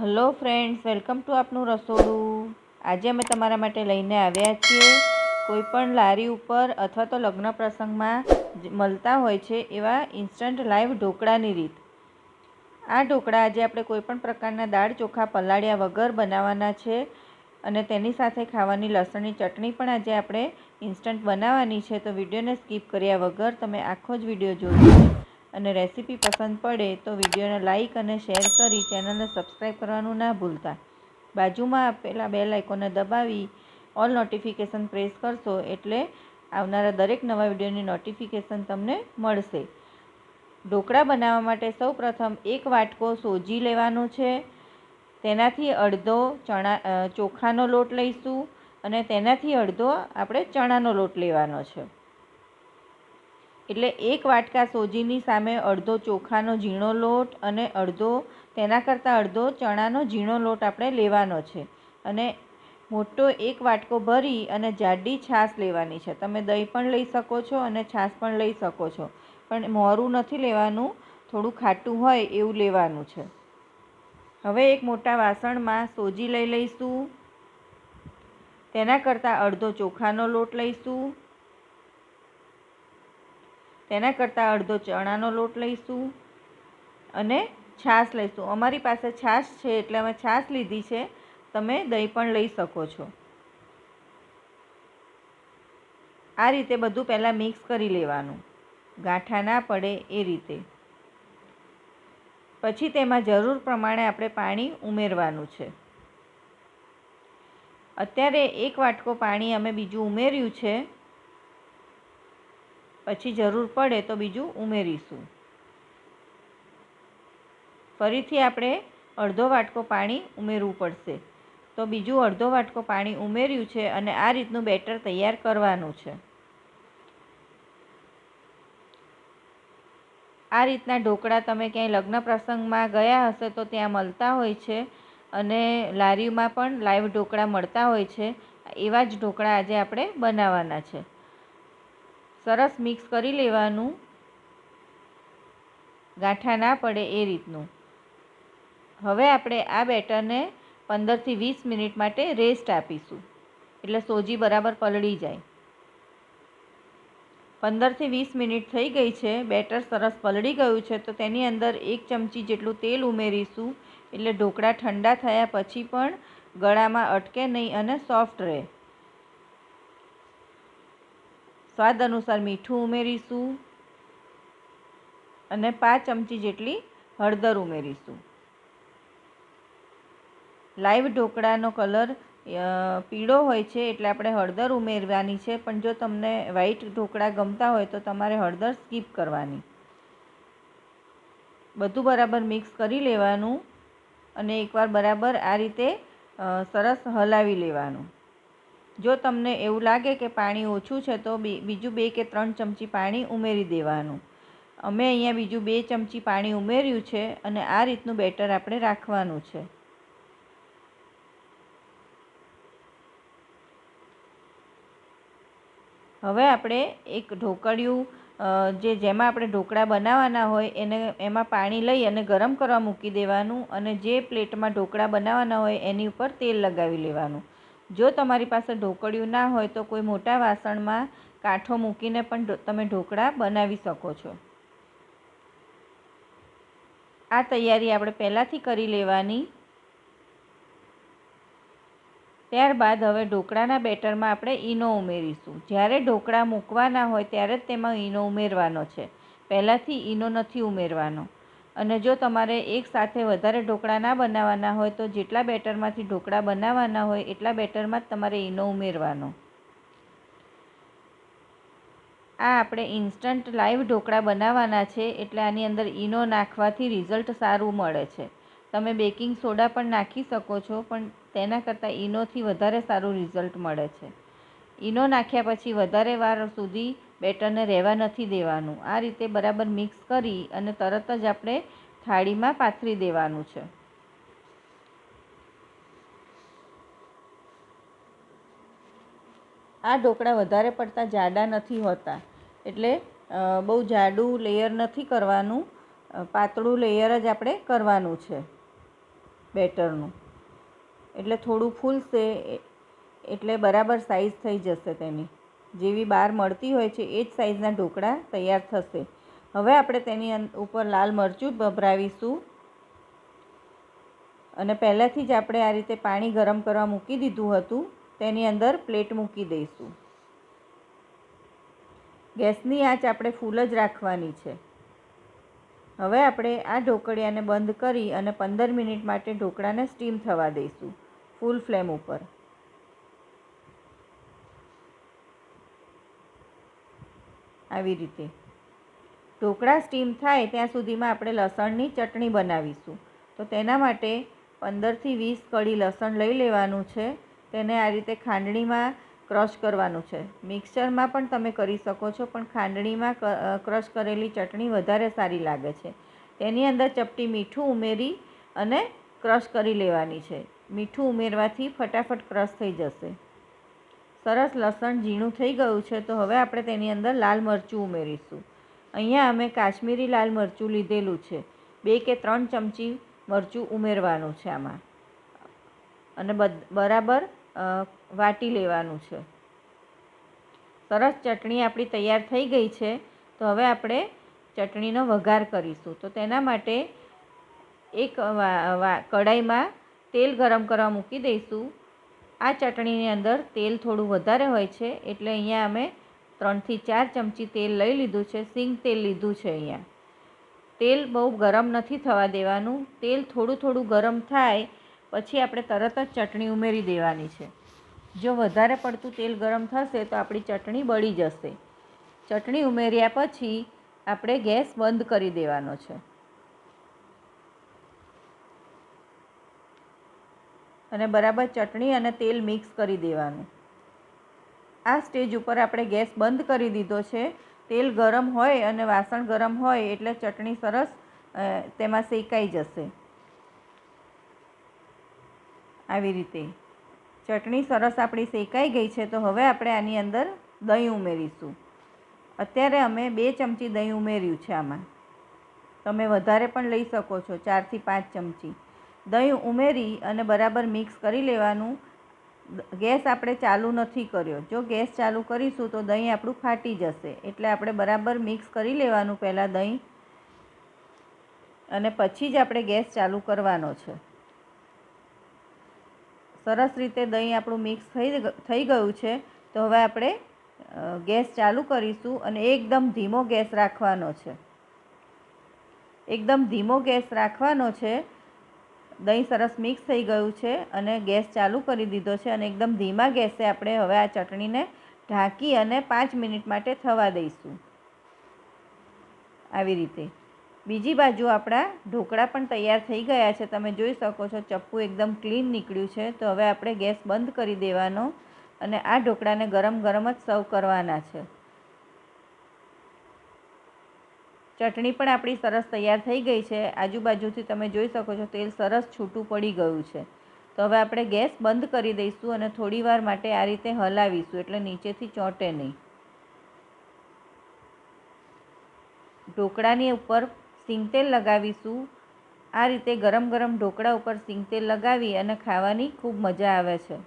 Hello friends, welcome to આપનું રસોડું। આજે અમે તમારા માટે લઈને આવ્યા છીએ કોઈપણ લારી ઉપર અથવા તો લગ્ન પ્રસંગમાં મળતા હોય છે એવા ઇન્સ્ટન્ટ લાઈવ ઢોકળાની રીત। આ ઢોકળા આજે આપણે કોઈપણ પ્રકારના દાળ ચોખા પલાળ્યા વગર બનાવવાના છે અને તેની સાથે ખાવાની લસણની ચટણી પણ આજે આપણે ઇન્સ્ટન્ટ બનાવવાની છે। તો વિડીયોને સ્કીપ કર્યા વગર તમે આખો જ વિડીયો જોજો અને રેસીપી પસંદ પડે તો વિડીયોને લાઇક અને શેર કરી ચેનલને સબસ્ક્રાઈબ કરવાનું ના ભૂલતા। બાજુમાં આપેલા બેલ આઇકોનને દબાવી ઓલ નોટિફિકેશન પ્રેસ કરશો એટલે આવનારા દરેક નવા વિડીયોની નોટિફિકેશન તમને મળશે। ઢોકળા બનાવવા માટે સૌપ્રથમ એક વાટકો સોજી લેવાનો છે, તેનાથી અડધો ચોખાનો લોટ લઈશું અને તેનાથી અડધો આપણે ચણાનો લોટ લેવાનો છે। એટલે એક વાટકા સોજીની સામે અડધો ચોખાનો ઝીણો લોટ અને તેના કરતાં અડધો ચણાનો ઝીણો લોટ આપણે લેવાનો છે અને મોટો એક વાટકો ભરી અને જાડી છાશ લેવાની છે। તમે દહીં પણ લઈ શકો છો અને છાશ પણ લઈ શકો છો, પણ મોરું નથી લેવાનું, થોડું ખાટું હોય એવું લેવાનું છે। હવે એક મોટા વાસણમાં સોજી લઈ લઈશું, તેના કરતાં અડધો ચોખાનો લોટ લઈશું, તેના કરતાં અડધો ચણાનો લોટ લઈશું અને છાશ લઈશું। અમારી પાસે છાશ છે એટલે અમે છાશ લીધી છે, તમે દહીં પણ લઈ શકો છો। આ રીતે બધું પહેલાં મિક્સ કરી લેવાનું, ગાંઠા ના પડે એ રીતે। પછી તેમાં જરૂર પ્રમાણે આપણે પાણી ઉમેરવાનું છે। અત્યારે એક વાટકો પાણી અમે બીજું ઉમેર્યું છે, પછી જરૂર પડે તો બીજું ઉમેરીશું। ફરીથી આપણે અડધો વાટકો પાણી ઉમેરવું પડશે, તો બીજું અડધો વાટકો પાણી ઉમેર્યું છે અને આ રીતનું બેટર તૈયાર કરવાનું છે। આ રીતના ઢોકળા તમે ક્યાંય લગ્ન પ્રસંગમાં ગયા હશે તો ત્યાં મળતા હોય છે અને લારીમાં પણ લાઈવ ઢોકળા મળતા હોય છે। એવા જ ઢોકળા આજે આપણે બનાવવાના છે। સરસ મિક્સ કરી લેવાનું, ગાંઠા ના પડે એ રીતનું। હવે આપણે આ બેટરને 15થી 20 મિનિટ માટે રેસ્ટ આપીશું, એટલે સોજી બરાબર પલળી જાય। 15થી 20 મિનિટ થઈ ગઈ છે, બેટર સરસ પલળી ગયું છે, તો તેની અંદર 1 ચમચી જેટલું તેલ ઉમેરીશું, એટલે ઢોકળા ઠંડા થયા પછી પણ ગળામાં અટકે નહીં અને સોફ્ટ રહે। સ્વાદ અનુસાર મીઠું ઉમેરીશું અને 5 ચમચી જેટલી હળદર ઉમેરીશું। લાઈવ ઢોકળાનો કલર પીળો હોય છે એટલે આપણે હળદર ઉમેરવાની છે, પણ જો તમને વ્હાઈટ ઢોકળા ગમતા હોય તો તમારે હળદર સ્કીપ કરવાની। બધું બરાબર મિક્સ કરી લેવાનું અને એકવાર બરાબર આ રીતે સરસ હલાવી લેવાનું। જો તમને એવું લાગે કે પાણી ઓછું છે તો બીજું 2 કે 3 ચમચી પાણી ઉમેરી દેવાનું। અમે અહીંયા બીજું 2 ચમચી પાણી ઉમેર્યું છે અને આ રીતનું બેટર આપણે રાખવાનું છે। હવે આપણે એક ઢોકળિયું જેમાં આપણે ઢોકળા બનાવવાના હોય એમાં પાણી લઈ અને ગરમ કરવા મૂકી દેવાનું અને જે પ્લેટમાં ઢોકળા બનાવવાના હોય એની ઉપર તેલ લગાવી લેવાનું। જો તમારી પાસે ઢોકળિયું ના હોય તો કોઈ મોટા વાસણમાં કાંઠો મૂકીને પણ તમે ઢોકળા બનાવી શકો છો। આ તૈયારી આપણે પહેલાંથી કરી લેવાની। ત્યારબાદ હવે ઢોકળાના બેટરમાં આપણે ઈનો ઉમેરીશું। જ્યારે ઢોકળા મૂકવાના હોય ત્યારે જ તેમાં ઈનો ઉમેરવાનો છે, પહેલાંથી ઈનો નથી ઉમેરવાનો। અને જો તમારે એકસાથે વધારે ઢોકળા ના બનાવવાના હોય તો જેટલા બેટરમાંથી ઢોકળા બનાવવાના હોય એટલા બેટરમાં જ તમારે ઈનો ઉમેરવાનો। આ આપણે ઇન્સ્ટન્ટ લાઈવ ઢોકળા બનાવવાના છે એટલે આની અંદર ઈનો નાખવાથી રિઝલ્ટ સારું મળે છે। તમે બેકિંગ સોડા પણ નાખી શકો છો, પણ તેના કરતાં ઈનોથી વધારે સારું રિઝલ્ટ મળે છે। ઈનો નાખ્યા પછી વધારે વાર સુધી બેટરને રહેવા નથી દેવાનું। આ રીતે બરાબર મિક્સ કરી અને તરત જ આપણે થાળીમાં પાથરી દેવાનું છે। આ ઢોકળા વધારે પડતા જાડા નથી હોતા, એટલે બહુ જાડું લેયર નથી કરવાનું, પાતળું લેયર જ આપણે કરવાનું છે। બેટરનું, એટલે થોડું ફૂલશે એટલે બરાબર સાઈઝ થઈ જશે તેની. જેવી બહાર મળતી હોય છે એ જ સાઈઝના ઢોકળા તૈયાર થશે. હવે આપણે તેની ઉપર લાલ મરચું ભભરાવીશું અને પહેલાંથી જ આપણે આ રીતે પાણી ગરમ કરવા મૂકી દીધું હતું. તેની અંદર પ્લેટ મૂકી દઈશું. ગેસની આંચ આપણે ફૂલ જ રાખવાની છે. હવે આપણે આ ઢોકળિયાને બંધ કરી અને 15 મિનિટ માટે ઢોકળાને સ્ટીમ થવા દઈશું ફૂલ ફ્લેમ ઉપર. આવી રીતે ઢોકળા સ્ટીમ થાય ત્યાં સુધીમાં આપણે લસણની ચટણી બનાવીશું. તો તેના માટે 15થી 20 કળી લસણ લઈ લેવાનું છે. તેને આ રીતે ખાંડણીમાં ક્રશ કરવાનું છે. મિક્સરમાં પણ તમે કરી શકો છો, પણ ખાંડણીમાં ક્રશ કરેલી ચટણી વધારે સારી લાગે છે. તેની અંદર ચપટી મીઠું ઉમેરી અને ક્રશ કરી લેવાની છે. મીઠું ઉમેરવાથી ફટાફટ ક્રશ થઈ જશે. સરસ લસણ ઝીણું થઈ ગયું છે. તો હવે આપણે તેની અંદર લાલ મરચું ઉમેરીશું. અહીંયા અમે કાશ્મીરી લાલ મરચું લીધેલું છે. 2 કે 3 ચમચી મરચું ઉમેરવાનું છે આમાં અને બરાબર વાટી લેવાનું છે. સરસ ચટણી આપણી તૈયાર થઈ ગઈ છે. તો હવે આપણે ચટણીનો વઘાર કરીશું. તો તેના માટે એક કઢાઈમાં તેલ ગરમ કરવા મૂકી દઈશું. આ ચટણીની અંદર તેલ થોડું વધારે હોય છે એટલે અહીંયા અમે 3 થી 4 ચમચી તેલ લઈ લીધું છે. સિંગ તેલ લીધું છે. અહીંયા તેલ બહુ ગરમ નથી થવા દેવાનું. તેલ થોડું ગરમ થાય પછી આપણે તરત જ ચટણી ઉમેરી દેવાની છે. જો વધારે પડતું તેલ ગરમ થશે તો આપણી ચટણી બળી જશે. ચટણી ઉમેર્યા પછી આપણે ગેસ બંધ કરી દેવાનો છે અને બરાબર ચટણી અને તેલ મિક્સ કરી દેવાનું. આ સ્ટેજ ઉપર આપણે ગેસ બંધ કરી દીધો છે. તેલ ગરમ હોય અને વાસણ ગરમ હોય એટલે ચટણી સરસ તેમાં શેકાઈ જશે. આવી રીતે ચટણી સરસ આપણી શેકાઈ ગઈ છે. તો હવે આપણે આની અંદર દહીં ઉમેરીશું. અત્યારે અમે 2 ચમચી દહીં ઉમેર્યું છે. આમાં તમે વધારે પણ લઈ શકો છો, 4 થી 5 ચમચી દહીં ઉમેરી અને બરાબર મિક્સ કરી લેવાનું. ગેસ આપણે ચાલુ નથી કર્યો. જો ગેસ ચાલુ કરીશું તો દહીં આપણું ફાટી જશે. એટલે આપણે બરાબર મિક્સ કરી લેવાનું પહેલાં દહીં અને પછી જ આપણે ગેસ ચાલુ કરવાનો છે. સરસ રીતે દહીં આપણું મિક્સ થઈ ગયું છે. તો હવે આપણે ગેસ ચાલુ કરીશું અને એકદમ ધીમો ગેસ રાખવાનો છે. એકદમ ધીમો ગેસ રાખવાનો છે. દહીં સરસ મિક્સ થઈ ગયું છે અને ગેસ ચાલુ કરી દીધો છે અને એકદમ ધીમા ગેસે આપણે હવે આ ચટણીને ઢાંકી અને 5 મિનિટ માટે થવા દઈશું. આવી રીતે બીજી બાજુ આપણા ઢોકળા પણ તૈયાર થઈ ગયા છે. તમે જોઈ શકો છો ચપ્પુ એકદમ ક્લીન નીકળ્યું છે. તો હવે આપણે ગેસ બંધ કરી દેવાનો અને આ ઢોકળાને ગરમ ગરમ જ સર્વ કરવાના છે. ચટણી પણ આપણી સરસ તૈયાર થઈ ગઈ છે. આજુબાજુથી તમે જોઈ શકો છો તેલ સરસ છૂટું પડી ગયું છે. તો હવે આપણે ગેસ બંધ કરી દઈશું અને થોડી વાર માટે આ રીતે હલાવીશું એટલે નીચેથી ચોંટે નહીં. ઢોકળાની ઉપર સિંગતેલ લગાવીશું. આ રીતે ગરમ ગરમ ઢોકળા ઉપર સિંગતેલ લગાવી અને ખાવાની ખૂબ મજા આવે છે.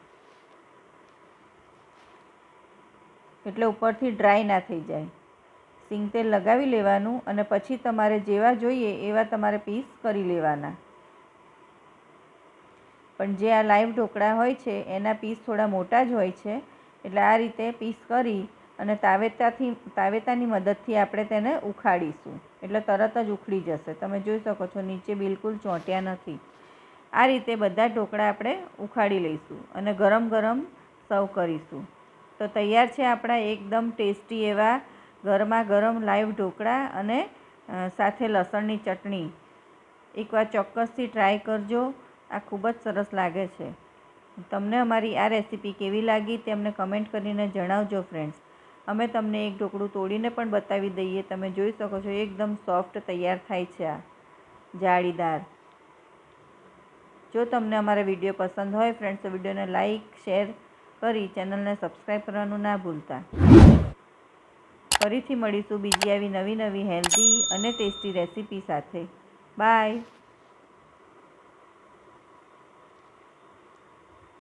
એટલે ઉપરથી ડ્રાય ના થઈ જાય. સિંગતેલ લગાવી લેવાનું અને પછી તમારે જેવા જોઈએ એવા તમારે પીસ કરી લેવાના. પણ જે આ લાઈવ ઢોકળા હોય છે એના પીસ થોડા મોટા જ હોય છે. એટલે આ રીતે પીસ કરી અને તાવેતાની મદદથી આપણે તેને ઉખાડીશું એટલે તરત જ ઉખડી જશે. તમે જોઈ શકો છો નીચે બિલકુલ ચોંટ્યા નથી. આ રીતે બધા ઢોકળા આપણે ઉખાડી લઈશું અને ગરમ ગરમ સર્વ કરીશું. તો તૈયાર છે આપણા એકદમ ટેસ્ટી એવા ગરમા ગરમ લાઈવ ઢોકળા અને સાથે લસણની ચટણી. એકવાર ચોક્કસથી ટ્રાય કરજો. આ ખૂબ જ સરસ લાગે છે. તમને અમારી આ રેસીપી કેવી લાગી તે અમને કમેન્ટ કરીને જણાવજો ફ્રેન્ડ્સ. અમે તમને એક ઢોકળું તોડીને પણ બતાવી દઈએ. તમે જોઈ શકો છો એકદમ સોફ્ટ તૈયાર થાય છે આ જાળીદાર. જો તમને અમારા વિડીયો પસંદ હોય ફ્રેન્ડ્સ તો વિડીયોને લાઇક શેર કરી ચેનલને સબસ્ક્રાઈબ કરવાનું ના ભૂલતા. ફરીથી મળીશું બીજી આવી નવી હેલ્ધી અને ટેસ્ટી રેસીપી સાથે. બાય.